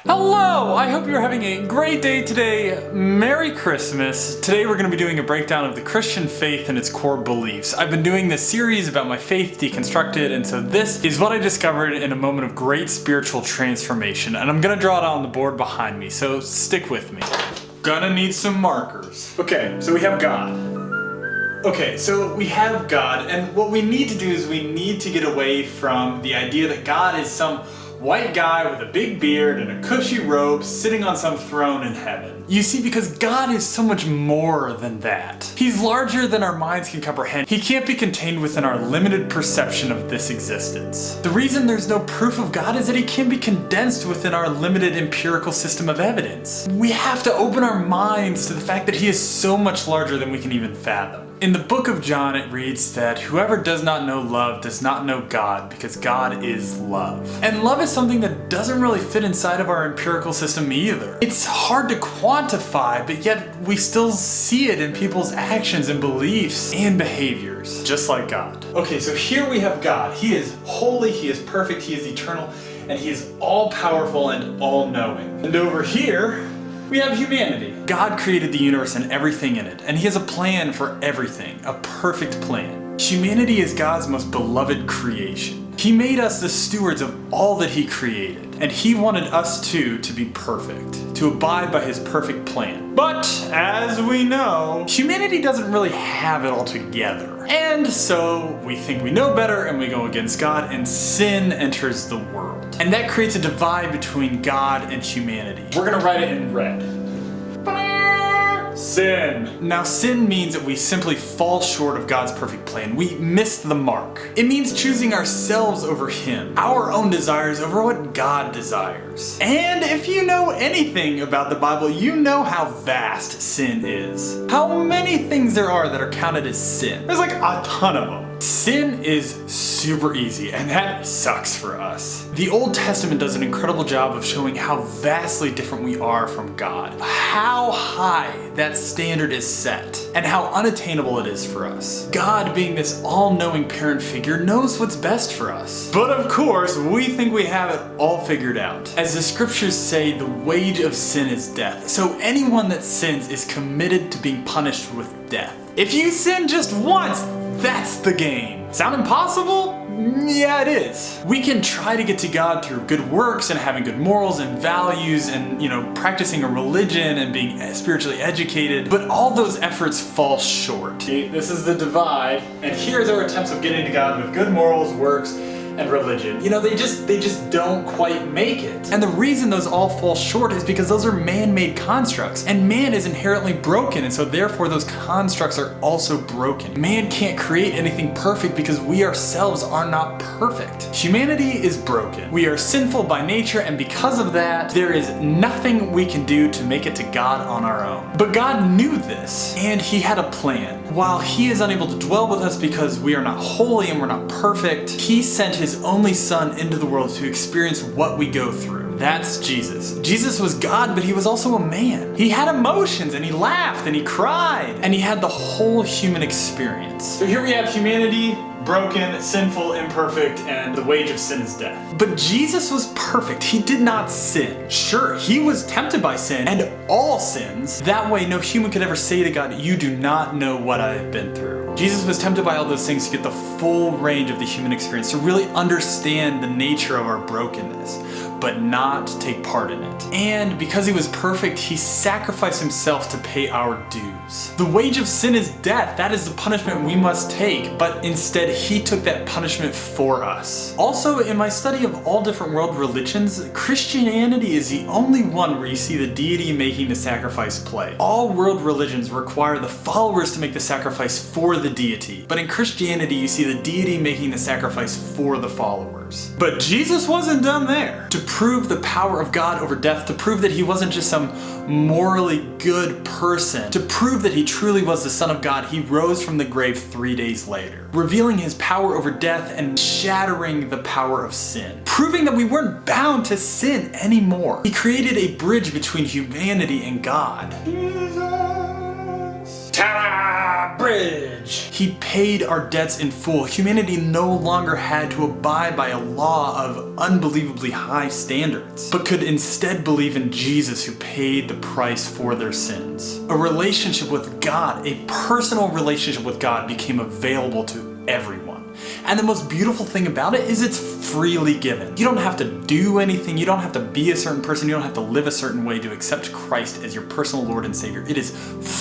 Hello! I hope you're having a great day today. Merry Christmas. Today we're going to be doing a breakdown of the Christian faith and its core beliefs. I've been doing this series about my faith deconstructed, and so this is what I discovered in a moment of great spiritual transformation, and I'm going to draw it out on the board behind me, so stick with me. Gonna need some markers. Okay, so we have God. And what we need to do is we need to get away from the idea that God is some white guy with a big beard and a cushy robe sitting on some throne in heaven. You see, because God is so much more than that. He's larger than our minds can comprehend. He can't be contained within our limited perception of this existence. The reason there's no proof of God is that he can't be condensed within our limited empirical system of evidence. We have to open our minds to the fact that he is so much larger than we can even fathom. In the book of John, it reads that whoever does not know love does not know God, because God is love. And love is something that doesn't really fit inside of our empirical system either. It's hard to quantify, but yet we still see it in people's actions and beliefs and behaviors, just like God. Okay, so here we have God. He is holy, he is perfect, he is eternal, and he is all-powerful and all-knowing. And over here, we have humanity. God created the universe and everything in it, and he has a plan for everything, a perfect plan. Humanity is God's most beloved creation. He made us the stewards of all that he created, and he wanted us too to be perfect, to abide by his perfect plan. But, as we know, humanity doesn't really have it all together. And so, we think we know better and we go against God, and sin enters the world. And that creates a divide between God and humanity. We're gonna write it in red. Sin. Now, sin means that we simply fall short of God's perfect plan. We miss the mark. It means choosing ourselves over him, our own desires over what God desires. And if you know anything about the Bible, you know how vast sin is. How many things there are that are counted as sin. There's like a ton of them. Sin is super easy, and that sucks for us. The Old Testament does an incredible job of showing how vastly different we are from God, how high that standard is set, and how unattainable it is for us. God, being this all-knowing parent figure, knows what's best for us. But of course, we think we have it all figured out. As the scriptures say, the wage of sin is death, so anyone that sins is committed to being punished with death. If you sin just once, that's the game. Sound impossible? Yeah, it is. We can try to get to God through good works and having good morals and values and, practicing a religion and being spiritually educated, but all those efforts fall short. See, this is the divide, and here's our attempts of getting to God with good morals, works, and religion. They just don't quite make it. And the reason those all fall short is because those are man-made constructs, and man is inherently broken, and so therefore those constructs are also broken. Man can't create anything perfect because we ourselves are not perfect. Humanity is broken. We are sinful by nature, and because of that, there is nothing we can do to make it to God on our own. But God knew this, and he had a plan. While he is unable to dwell with us because we are not holy and we're not perfect, he sent his only son into the world to experience what we go through. That's Jesus. Jesus was God, but he was also a man. He had emotions, and he laughed, and he cried, and he had the whole human experience. So here we have humanity, broken, sinful, imperfect, and the wage of sin is death. But Jesus was perfect. He did not sin. Sure, he was tempted by sin and all sins. That way, no human could ever say to God, "You do not know what I have been through." Jesus was tempted by all those things to get the full range of the human experience, to really understand the nature of our brokenness, but not take part in it. And because he was perfect, he sacrificed himself to pay our dues. The wage of sin is death. That is the punishment we must take, but instead he took that punishment for us. Also, in my study of all different world religions, Christianity is the only one where you see the deity making the sacrifice play. All world religions require the followers to make the sacrifice for the deity, but in Christianity you see the deity making the sacrifice for the followers. But Jesus wasn't done there. To prove the power of God over death, to prove that he wasn't just some morally good person, to prove that he truly was the Son of God, he rose from the grave 3 days later, revealing his power over death and shattering the power of sin, proving that we weren't bound to sin anymore. He created a bridge between humanity and God. Jesus. Ta-da! bridge. He paid our debts in full. Humanity no longer had to abide by a law of unbelievably high standards, but could instead believe in Jesus, who paid the price for their sins. A relationship with God, a personal relationship with God, became available to everyone. And the most beautiful thing about it is it's freely given. You don't have to do anything. You don't have to be a certain person. You don't have to live a certain way to accept Christ as your personal Lord and Savior. It is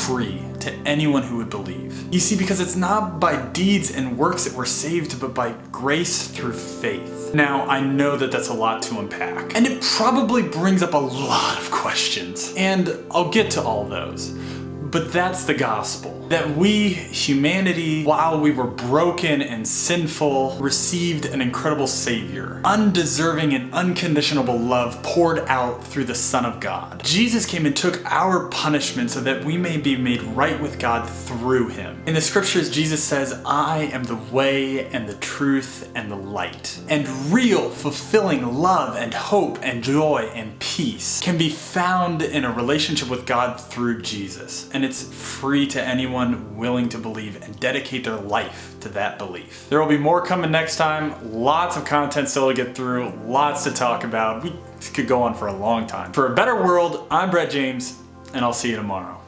free to anyone who would believe. You see, because it's not by deeds and works that we're saved, but by grace through faith. Now, I know that that's a lot to unpack, and it probably brings up a lot of questions, and I'll get to all those. But that's the gospel. That we, humanity, while we were broken and sinful, received an incredible Savior. Undeserving and unconditional love poured out through the Son of God. Jesus came and took our punishment so that we may be made right with God through Him. In the scriptures, Jesus says, "I am the way and the truth and the light." And real, fulfilling love and hope and joy and peace can be found in a relationship with God through Jesus. And it's free to anyone willing to believe and dedicate their life to that belief. There will be more coming next time. Lots of content still to get through, lots to talk about. We could go on for a long time. For a better world, I'm Brett James, and I'll see you tomorrow.